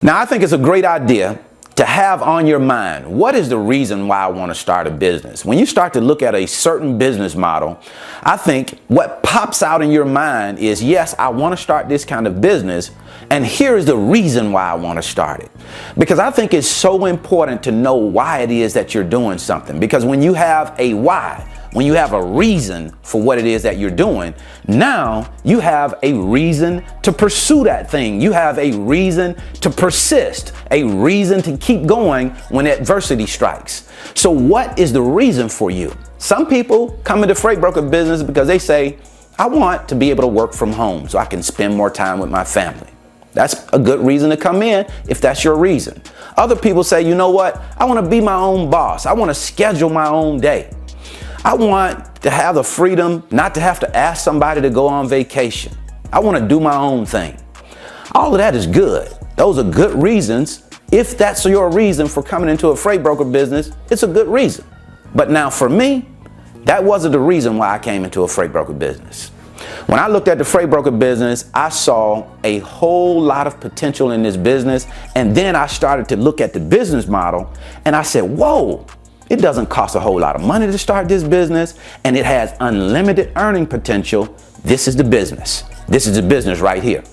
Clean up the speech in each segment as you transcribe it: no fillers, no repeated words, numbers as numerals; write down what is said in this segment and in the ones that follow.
Now, I think it's a great idea to have on your mind, what is the reason why I want to start a business? When you start to look at a certain business model, I think what pops out in your mind is, yes, I want to start this kind of business, and here is the reason why I want to start it. Because I think it's so important to know why it is that you're doing something. Because when you have a why, when you have a reason for what it is that you're doing, now you have a reason to pursue that thing. You have a reason to persist, a reason to keep going when adversity strikes. So what is the reason for you? Some people come into freight broker business because they say, I want to be able to work from home so I can spend more time with my family. That's a good reason to come in if that's your reason. Other people say, you know what? I want to be my own boss. I want to schedule my own day. I want to have the freedom not to have to ask somebody to go on vacation. I want to do my own thing. All of that is good. Those are good reasons. If that's your reason for coming into a freight broker business, it's a good reason. But now for me, that wasn't the reason why I came into a freight broker business. When I looked at the freight broker business, I saw a whole lot of potential in this business. And then I started to look at the business model and I said, whoa, it doesn't cost a whole lot of money to start this business, and it has unlimited earning potential. This is the business. This is the business right here.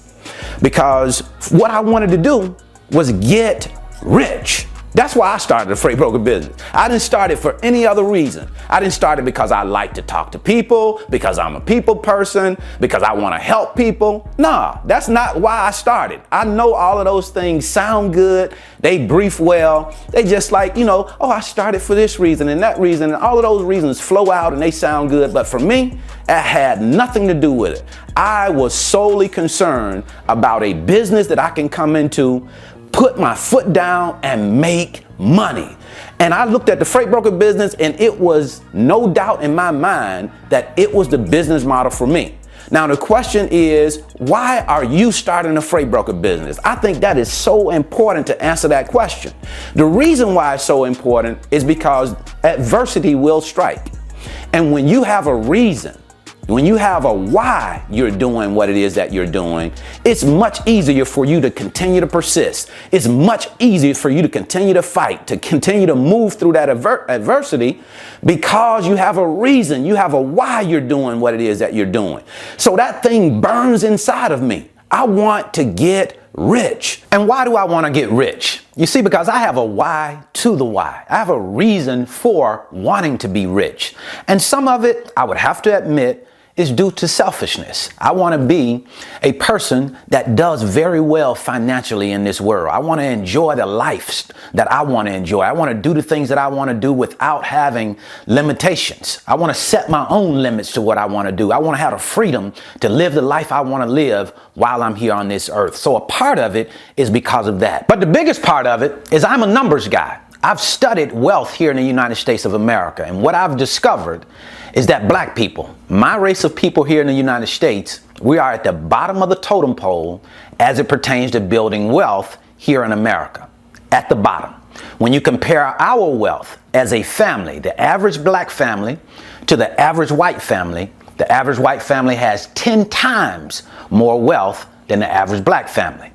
Because what I wanted to do was get rich. That's why I started the freight broker business. I didn't start it for any other reason. I didn't start it because I like to talk to people, because I'm a people person, because I want to help people. Nah, that's not why I started. I know all of those things sound good. They brief well. They just like, oh, I started for this reason and that reason, and all of those reasons flow out and they sound good. But for me, it had nothing to do with it. I was solely concerned about a business that I can come into, put my foot down and make money. And I looked at the freight broker business and it was no doubt in my mind that it was the business model for me. Now the question is, why are you starting a freight broker business? I think that is so important to answer that question. The reason why it's so important is because adversity will strike. And when you have a reason, when you have a why you're doing what it is that you're doing, it's much easier for you to continue to persist. It's much easier for you to continue to fight, to continue to move through that adversity, because you have a reason, you have a why you're doing what it is that you're doing. So that thing burns inside of me. I want to get rich. And why do I want to get rich? You see, because I have a why to the why. I have a reason for wanting to be rich. And some of it, I would have to admit, is due to selfishness. I want to be a person that does very well financially in this world. I want to enjoy the life that I want to enjoy. I want to do the things that I want to do without having limitations. I want to set my own limits to what I want to do. I want to have the freedom to live the life I want to live while I'm here on this earth. So a part of it is because of that. But the biggest part of it is I'm a numbers guy. I've studied wealth here in the United States of America, and what I've discovered is that black people, my race of people here in the United States, we are at the bottom of the totem pole as it pertains to building wealth here in America. At the bottom. When you compare our wealth as a family, the average black family to the average white family has 10 times more wealth than the average black family.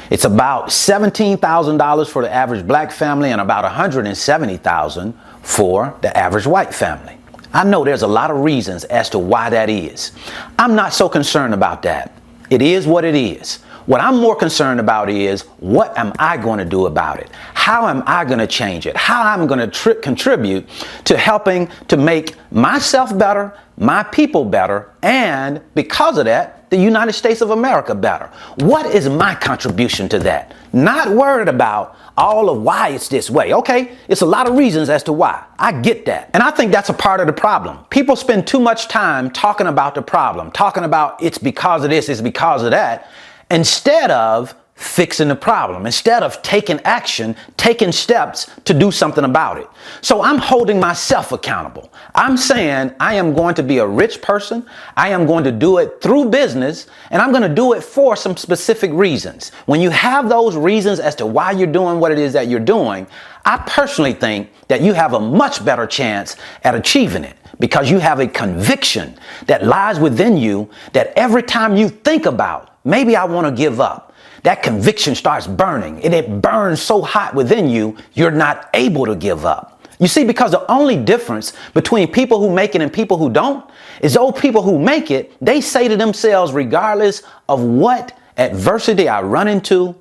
It's about $17,000 for the average black family and about $170,000 for the average white family. I know there's a lot of reasons as to why that is. I'm not so concerned about that. It is what it is. What I'm more concerned about is, what am I going to do about it? How am I going to change it? How I'm going to contribute to helping to make myself better, my people better, and because of that, the United States of America better. What is my contribution to that? Not worried about all of why it's this way. Okay, it's a lot of reasons as to why. I get that. And I think that's a part of the problem. People spend too much time talking about the problem, talking about it's because of this, it's because of that, instead of fixing the problem, instead of taking action, taking steps to do something about it. So I'm holding myself accountable. I'm saying I am going to be a rich person. I am going to do it through business, and I'm going to do it for some specific reasons. When you have those reasons as to why you're doing what it is that you're doing, I personally think that you have a much better chance at achieving it, because you have a conviction that lies within you that every time you think about, maybe I want to give up, that conviction starts burning, and it burns so hot within you, you're not able to give up. You see, because the only difference between people who make it and people who don't is those people who make it, they say to themselves, regardless of what adversity I run into,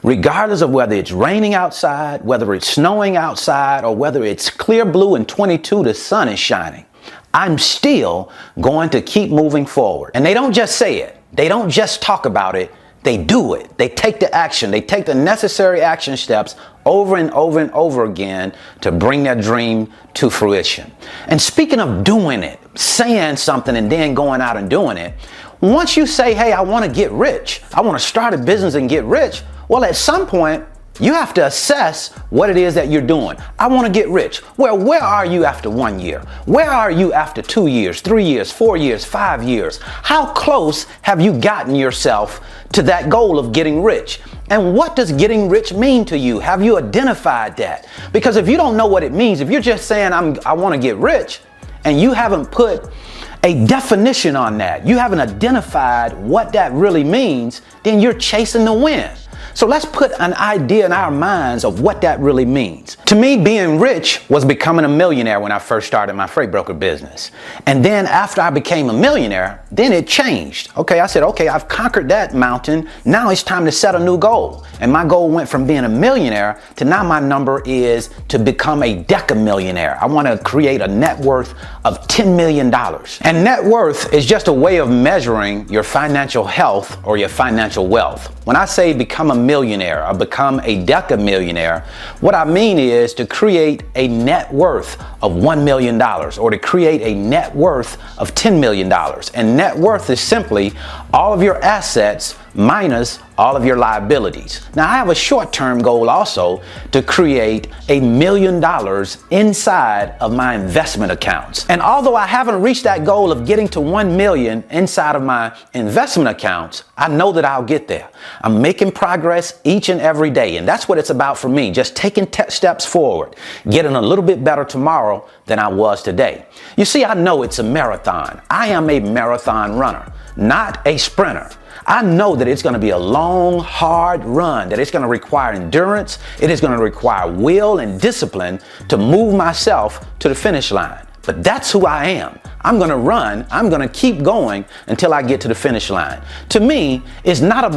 regardless of whether it's raining outside, whether it's snowing outside, or whether it's clear blue and 22, the sun is shining, I'm still going to keep moving forward. And they don't just say it. They don't just talk about it. They do it. They take the action. They take the necessary action steps over and over and over again to bring their dream to fruition. And speaking of doing it, saying something and then going out and doing it, once you say, hey, I want to get rich, I want to start a business and get rich, well, at some point, you have to assess what it is that you're doing. I want to get rich. Well, where are you after 1 year? Where are you after 2 years, 3 years, 4 years, 5 years? How close have you gotten yourself to that goal of getting rich? And what does getting rich mean to you? Have you identified that? Because if you don't know what it means, if you're just saying, I want to get rich, and you haven't put a definition on that, you haven't identified what that really means, then you're chasing the wind. So let's put an idea in our minds of what that really means. To me, being rich was becoming a millionaire when I first started my freight broker business. And then after I became a millionaire, then it changed. Okay, I said, okay, I've conquered that mountain. Now it's time to set a new goal. And my goal went from being a millionaire to now my number is to become a decamillionaire. I want to create a net worth of $10 million. And net worth is just a way of measuring your financial health or your financial wealth. When I say become a millionaire or become a decamillionaire, what I mean is to create a net worth of $1 million or to create a net worth of $10 million. And net worth is simply all of your assets minus all of your liabilities. Now, I have a short-term goal also to create $1 million inside of my investment accounts. And although I haven't reached that goal of getting to 1 million inside of my investment accounts, I know that I'll get there. I'm making progress each and every day. And that's what it's about for me. Just taking steps forward, getting a little bit better tomorrow than I was today. You see, I know it's a marathon. I am a marathon runner, not a sprinter. I know that it's going to be a long, hard run, that it's going to require endurance. It is going to require will and discipline to move myself to the finish line. But that's who I am. I'm going to run. I'm going to keep going until I get to the finish line. To me, it's not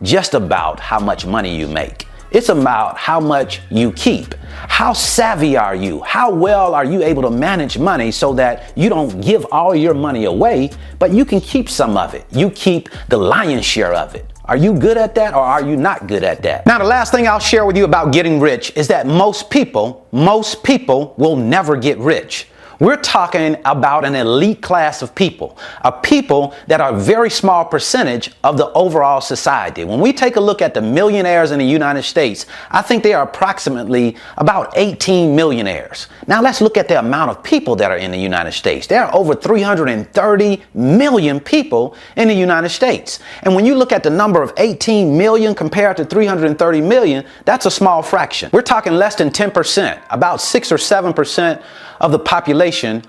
just about how much money you make. It's about how much you keep. How savvy are you? How well are you able to manage money so that you don't give all your money away, but you can keep some of it. You keep the lion's share of it. Are you good at that or are you not good at that? Now, the last thing I'll share with you about getting rich is that most people will never get rich. We're talking about an elite class of people, a people that are a very small percentage of the overall society. When we take a look at the millionaires in the United States, I think they are approximately about 18 millionaires. Now let's look at the amount of people that are in the United States. There are over 330 million people in the United States. And when you look at the number of 18 million compared to 330 million, that's a small fraction. We're talking less than 10%, about 6 or 7% of the population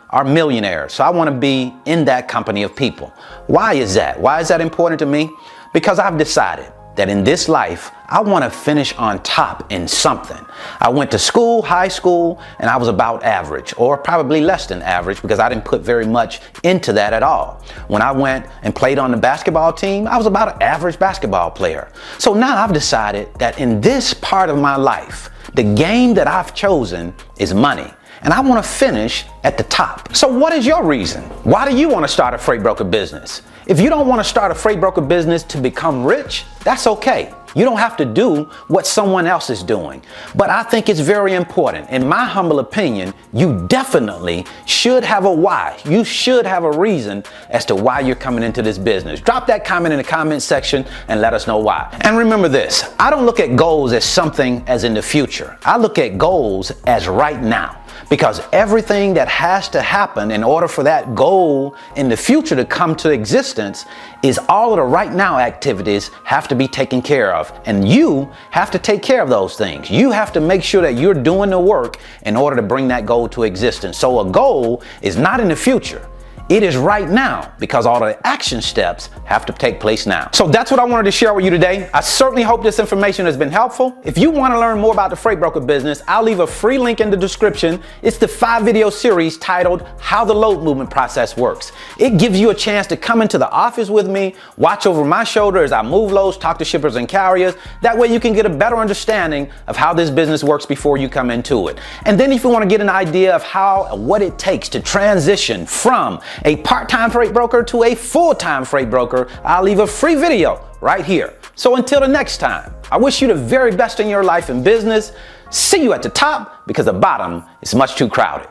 are millionaires. So I want to be in that company of people. Why is that? Why is that important to me? Because I've decided that in this life, I want to finish on top in something. I went to school, high school, and I was about average, or probably less than average because I didn't put very much into that at all. When I went and played on the basketball team, I was about an average basketball player. So now I've decided that in this part of my life, the game that I've chosen is money. And I want to finish at the top. So what is your reason? Why do you want to start a freight broker business? If you don't want to start a freight broker business to become rich, that's okay. You don't have to do what someone else is doing. But I think it's very important. In my humble opinion, you definitely should have a why. You should have a reason as to why you're coming into this business. Drop that comment in the comment section and let us know why. And remember this, I don't look at goals as something as in the future. I look at goals as right now. Because everything that has to happen in order for that goal in the future to come to existence is all of the right now activities have to be taken care of. And you have to take care of those things. You have to make sure that you're doing the work in order to bring that goal to existence. So a goal is not in the future. It is right now because all the action steps have to take place now. So that's what I wanted to share with you today. I certainly hope this information has been helpful. If you want to learn more about the freight broker business, I'll leave a free link in the description. It's the 5-video series titled How the Load Movement Process Works. It gives you a chance to come into the office with me, watch over my shoulder as I move loads, talk to shippers and carriers. That way you can get a better understanding of how this business works before you come into it. And then if you want to get an idea of what it takes to transition from a part-time freight broker to a full-time freight broker, I'll leave a free video right here. So until the next time, I wish you the very best in your life and business. See you at the top because the bottom is much too crowded.